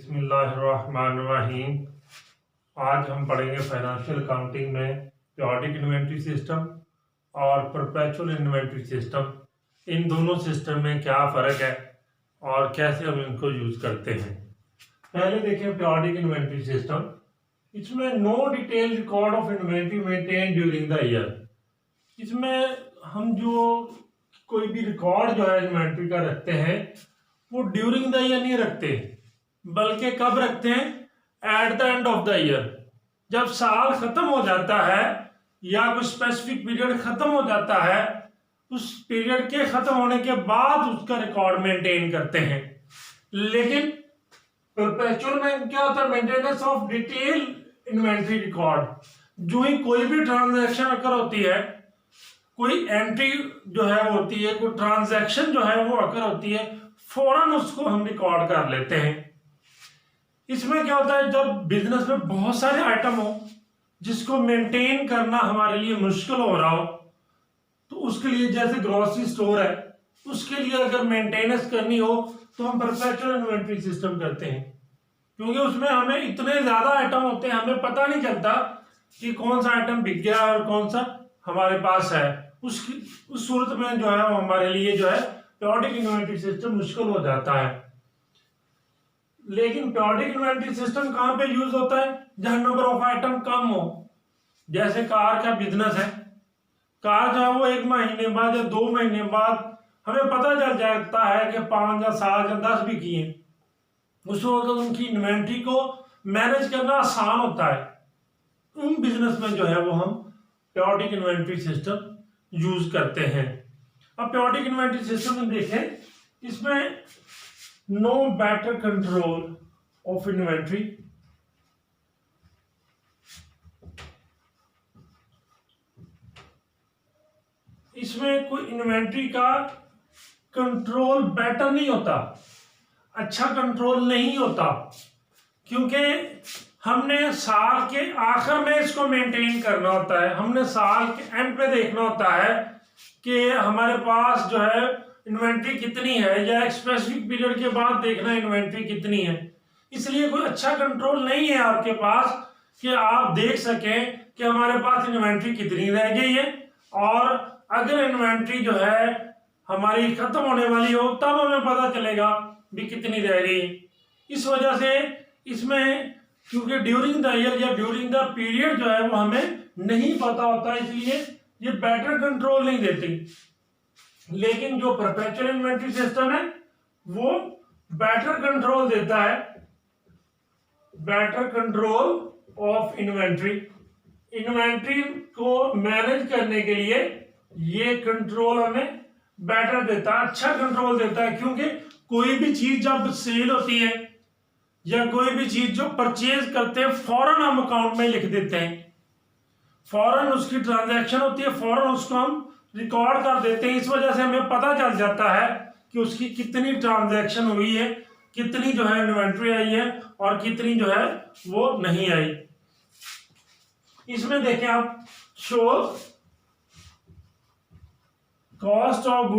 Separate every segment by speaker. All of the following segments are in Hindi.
Speaker 1: बिस्मिल्लाहिर्रहमानिर्रहीम। आज हम पढ़ेंगे फाइनेंशियल अकाउंटिंग में पीरियोडिक इन्वेंटरी सिस्टम और परपेचुअल इन्वेंटरी सिस्टम। इन दोनों सिस्टम में क्या फ़र्क है और कैसे हम इनको यूज करते हैं। पहले देखें पीरियोडिक इन्वेंटरी सिस्टम। इसमें no detail record of inventory maintain during the year. इसमें हम जो कोई भी रिकॉर्ड जो है इन्वेंटरी का रखते हैं वो ड्यूरिंग द ईयर नहीं रखते, बल्कि कब रखते हैं? Eight the end of the year. जब साल खत्म हो जाता है या कुछ स्पेसिफिक पीरियड खत्म हो जाता है, उस पीरियड के खत्म होने के बाद उसका रिकॉर्ड मेंटेन करते हैं। लेकिन परपेचुअल में क्या होता है? Maintenance of detail inventory record. जो ही कोई भी ट्रांजैक्शन अकर होती है, कोई एंट्री जो है होती है, कोई ट्रांजैक्शन जो है वो अकर होती है, फौरन उसको हम रिकॉर्ड कर लेते हैं। इसमें क्या होता है? जब बिजनेस में बहुत सारे आइटम हो जिसको मेंटेन करना हमारे लिए मुश्किल हो रहा हो, तो उसके लिए जैसे ग्रोसरी स्टोर है, उसके लिए अगर मेंटेनेंस करनी हो तो हम परपेचुअल इन्वेंटरी सिस्टम करते हैं। क्योंकि उसमें हमें इतने ज्यादा आइटम होते हैं, हमें पता नहीं चलता कि कौन सा आइटम बिक गया और कौन सा हमारे पास है। उस सूरत में जो है हमारे लिए जो है पीरियोडिक इन्वेंटरी सिस्टम मुश्किल हो जाता है। लेकिन पीरियोडिक इन्वेंटरी सिस्टम कहां पे यूज होता है? जहां नंबर ऑफ आइटम कम हो। जैसे कार का बिजनेस है, कार जो है वो 1 महीने बाद या 2 महीने बाद हमें पता चल जाता है कि 5 या 7 या 10 भी किए। उस वक्त उनकी इन्वेंटरी को मैनेज करना आसान होता है। उन बिजनेस में जो है वो हम पीरियोडिक इन्वेंटरी सिस्टम यूज करते हैं। अब पीरियोडिक इन्वेंटरी सिस्टम में देखें, इसमें no better control of inventory. इसमें कोई इन्वेंटरी का कंट्रोल बेटर नहीं होता, अच्छा कंट्रोल नहीं होता, क्योंकि हमने साल के आखिर में इसको मेंटेन करना होता है। हमने साल के एंड पे देखना होता है कि हमारे पास जो है इन्वेंट्री कितनी है, या एक स्पेसिफिक पीरियड के बाद देखना इन्वेंट्री कितनी है। इसलिए कोई अच्छा कंट्रोल नहीं है आपके पास कि आप देख सकें कि हमारे पास इन्वेंट्री कितनी रह गई है, और अगर इन्वेंट्री जो है हमारी खत्म होने वाली हो तब हमें पता चलेगा भी कितनी रह गई। इस वजह से इसमें क्योंकि ड्यूरिंग द ईयर या ड्यूरिंग द पीरियड जो है वो हमें नहीं पता होता, इसलिए ये बेटर कंट्रोल नहीं देती। लेकिन जो परपेचुअल इन्वेंटरी सिस्टम है वो बेटर कंट्रोल देता है, better control of inventory. Inventory को मैनेज करने के लिए ये कंट्रोल हमें बेटर देता है, अच्छा कंट्रोल देता है। क्योंकि कोई भी चीज जब सेल होती है या कोई भी चीज जो परचेज करते हैं, फौरन हम अकाउंट में लिख देते हैं, फौरन उसकी ट्रांजैक्शन होती है, फौरन उसको हम रिकॉर्ड कर देते हैं। इस वजह से हमें पता चल जाता है कि उसकी कितनी ट्रांजैक्शन हुई है, कितनी जो है इन्वेंट्री आई है और कितनी जो है वो नहीं आई। इसमें देखें आप, show cost of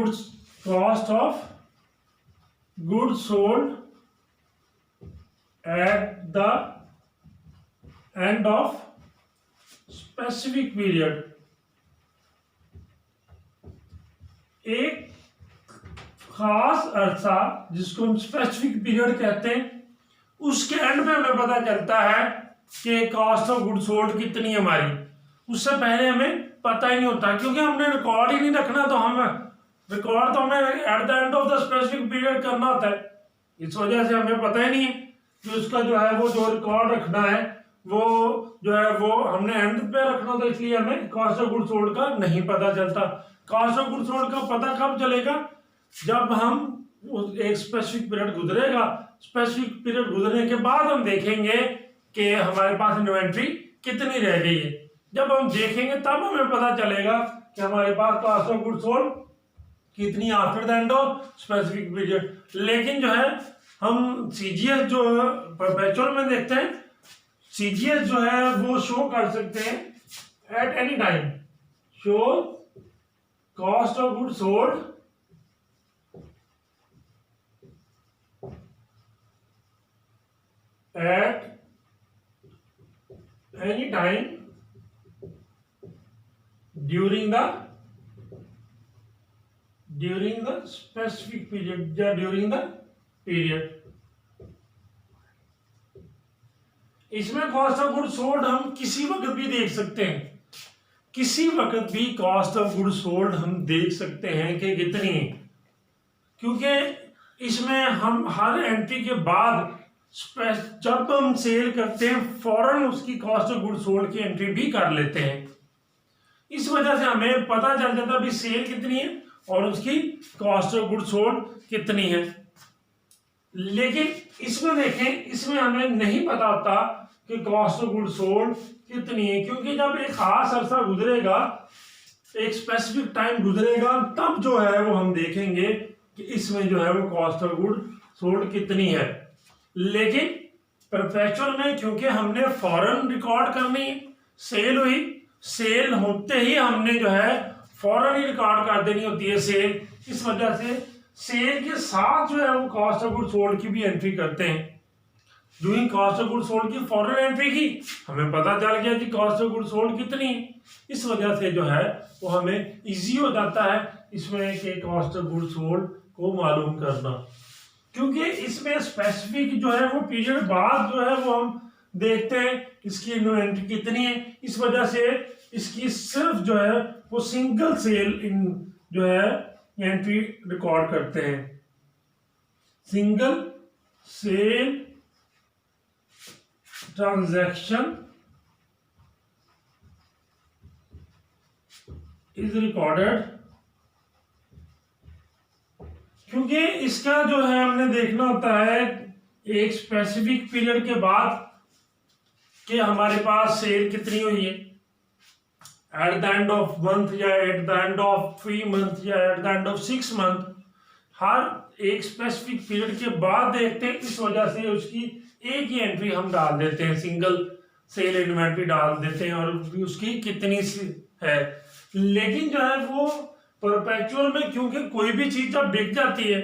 Speaker 1: goods sold at the end of specific period। एक खास अरसा जिसको हम स्पेसिफिक पीरियड कहते हैं, उसके एंड में हमें पता चलता है कि कॉस्ट ऑफ गुड्स सोल्ड कितनी है हमारी। उससे पहले हमें पता ही नहीं होता, क्योंकि हमने रिकॉर्ड ही नहीं रखना। तो हम रिकॉर्ड तो हमें eight the end of the specific period करना होता है। इस वजह से हमें पता ही नहीं है कि उसका जो है वो जो रिकॉर्ड रखना है वो जो है वो हमने एंड पे रखना था, इसलिए हमें कॉस्ट ऑफ गुड्स सोल्ड का नहीं पता चलता। कॉस्ट ऑफ गुड्स सोल्ड का पता कब चलेगा? जब हम एक स्पेसिफिक पीरियड गुजरेगा, स्पेसिफिक पीरियड गुजरने के बाद हम देखेंगे कि हमारे पास इन्वेंट्री कितनी रह गई है। जब हम देखेंगे तब हमें पता चलेगा कि हमारे पास कॉस्ट ऑफ गुड्स सोल्ड कितनी after the end of specific period. लेकिन जो है हम सीजीएस जो परपेचुअल में देखते हैं, सीजीएस जो है वो शो कर सकते हैं at any time, show cost of goods sold at any time during the specific period या during the period। इसमें कॉस्ट ऑफ गुड्स सोल्ड हम किसी वक्त भी देख सकते हैं, किसी वक्त भी कॉस्ट ऑफ गुड्स सोल्ड हम देख सकते हैं कि कितनी है, क्योंकि इसमें हम हर एंट्री के बाद जब हम सेल करते हैं फौरन उसकी कॉस्ट ऑफ गुड्स सोल्ड की एंट्री भी कर लेते हैं। इस वजह से हमें पता चल जाता है भी सेल कितनी है और उसकी कॉस्ट ऑफ गुड्स सोल्ड कितनी है। लेकिन इसमें देखें, इसमें हमें नहीं पता होता कि कॉस्ट ऑफ गुड्स सोल्ड कितनी है, क्योंकि जब एक खास अरसा गुजरेगा, एक स्पेसिफिक टाइम गुजरेगा, तब जो है वो हम देखेंगे कि इसमें जो है वो कॉस्ट ऑफ गुड सोल्ड कितनी है। लेकिन परपेचुअल में क्योंकि हमने फौरन रिकॉर्ड करनी, सेल हुई, सेल होते ही हमने जो है फौरन ही रिकॉर्ड कर देनी होती है सेल। इस वजह से सेल के साथ जो है वो कॉस्ट ऑफ गुड सोल्ड की भी एंट्री करते हैं। जो ही कॉस्ट ऑफ गुड सोल्ड की फौरन एंट्री की, हमें पता चल गया कि कॉस्ट ऑफ गुड सोल्ड कितनी है। इस वजह से जो है वो हमें इजी हो जाता है इसमें कि कॉस्ट ऑफ गुड सोल्ड को मालूम करना, क्योंकि इसमें स्पेसिफिक जो है वो पीरियड बाद जो है वो हम देखते हैं इसकी इन्वेंट्री कितनी है। इस वजह से इसकी सिर्फ जो है वो सिंगल सेल इन जो है एंट्री रिकॉर्ड करते हैं, single sale transaction is recorded, क्योंकि इसका जो है हमने देखना होता है एक स्पेसिफिक पीरियड के बाद कि हमारे पास सेल कितनी हुई है, at the end of month या at the end of 3 month या at the end of 6 month, हर एक स्पेसिफिक पीरियड के बाद देखते हैं। इस वजह से उसकी एक ही एंट्री हम डाल देते हैं, सिंगल सेल इन्वेंट्री डाल देते हैं और उसकी कितनी है। लेकिन जो है वो परपेचुअल में क्योंकि कोई भी चीज जब बिक जाती है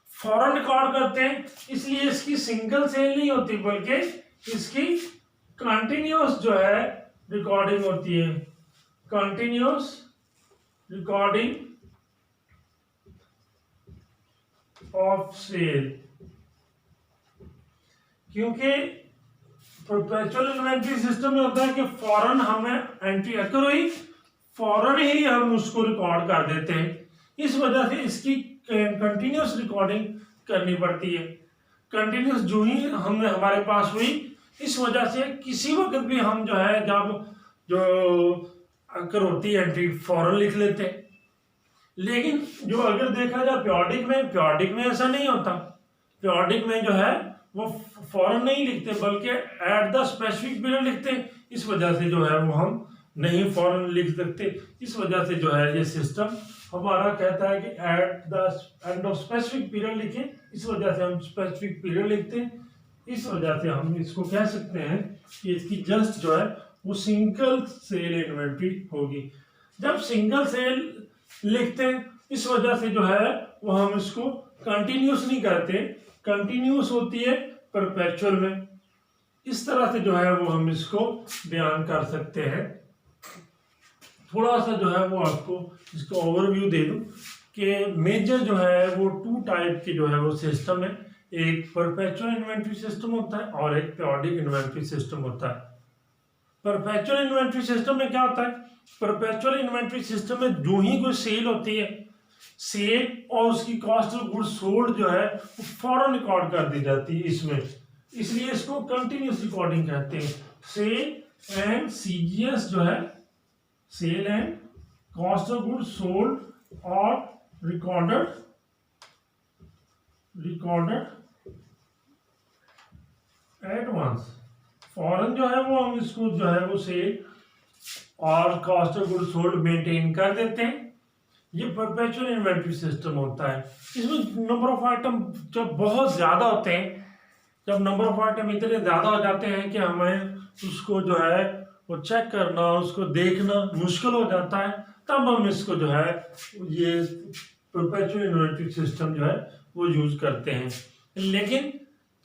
Speaker 1: फौरन रिकॉर्ड करते हैं, इसलिए इसकी सिंगल सेल नहीं होती बल्कि इसकी कंटिन्यूअस जो है रिकॉर्डिंग होती है, कंटिन्यूअस रिकॉर्डिंग ऑफ सेल। क्योंकि परपेचुअल इन्वेंट्री सिस्टम में होता है कि फौरन हमें एंट्री अकर हुई, फौरन ही हम उसको रिकॉर्ड कर देते हैं। इस वजह से इसकी कंटिन्यूअस रिकॉर्डिंग करनी पड़ती है, कंटिन्यूअस जो ही हमने हमारे पास हुई। इस वजह से किसी वक्त भी हम जो है जब जो अकर होती है एंट्री फौरन लिख लेते हैं। लेकिन जो अगर देखा जाए प्योरिडिक में ऐसा नहीं होता। प्योरिडिक में जो है वो फौरन नहीं लिखते बल्कि एट द स्पेसिफिक पीरियड लिखते हैं। इस वजह से जो है वो हम नहीं फौरन लिख सकते। इस वजह से जो है ये सिस्टम हमारा कहता है कि eight the end of specific period लिखें। इस वजह से हम स्पेसिफिक पीरियड लिखते हैं। इस वजह से हम इसको कह सकते हैं कि इसकी जस्ट जो है वो सिंगल सेल इन्वेंट्री होगी। जब सिंगल सेल लिखते हैं इस वजह से जो है वो हम इसको कंटिन्यूस नहीं करते, कंटिन्यूस होती है परपेचुअल में। इस तरह से जो है वो हम इसको बयान कर सकते हैं। थोड़ा सा जो है वो आपको इसका ओवरव्यू दे दूं कि मेजर जो है वो 2 टाइप की जो है वो सिस्टम है। एक परपेचुअल इन्वेंट्री सिस्टम होता है और एक पीरियोडिक इन्वेंट्री सिस्टम होता है। परपेचुअल इन्वेंट्री सिस्टम में क्या होता है, परपेचुअल इन्वेंट्री सिस्टम में जो ही कोई सेल होती है, सेल और उसकी कॉस्ट ऑफ गुड्स सोल्ड जो है वो फौरन रिकॉर्ड कर दी जाती है इसमें, इसलिए इसको कंटिन्यूस रिकॉर्डिंग कहते हैं। सेल एंड सीजीएस जो है, sale and cost of goods sold और रिकॉर्डेड एट वंस, फौरन जो है वो हम इसको जो है वो सेल और cost of goods sold maintain कर देते हैं। ये परपेचुअल इन्वेंट्री सिस्टम होता है। इसमें नंबर ऑफ आइटम जब बहुत ज्यादा होते हैं, जब नंबर ऑफ आइटम इतने ज्यादा हो जाते हैं कि हमें उसको जो है वो चेक करना, उसको देखना मुश्किल हो जाता है, तब हम इसको जो है ये परपेचुअल इन्वेंट्री सिस्टम जो है वो यूज करते हैं। लेकिन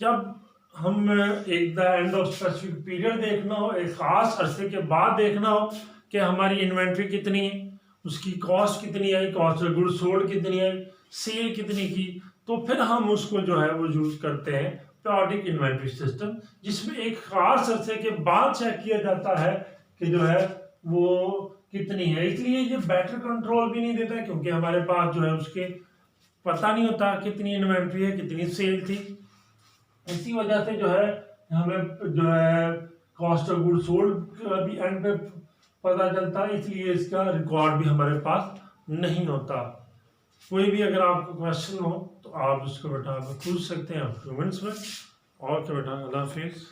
Speaker 1: जब हम एक the end of specific period देखना हो, एक खास अरसे के बाद देखना हो कि हमारी इन्वेंट्री कितनी है, उसकी कॉस्ट कितनी आई, कॉस्ट ऑफ गुड्स सोल्ड कितनी आई, सेल कितनी की, तो फिर हम उसको जो है वो यूज करते हैं पीरियोडिक इन्वेंट्री सिस्टम, जिसमें एक खास अरसे के बाद चेक किया जाता है कि जो है वो कितनी है। इसलिए ये बेटर कंट्रोल भी नहीं देता, क्योंकि हमारे पास जो है उसके पता नहीं होता कितनी इन्वेंट्री है, कितनी सेल थी। इसी वजह से जो है हमें जो है कॉस्ट ऑफ गुड्स सोल्ड भी एंड पे पता चलता है, इसलिए इसका रिकॉर्ड भी हमारे पास नहीं होता। कोई भी अगर आपको क्वेश्चन हो तो आप उसको बेटा पूछ सकते हैं कमेंट्स में। और क्या बेटा, अल्लाह हाफिज़।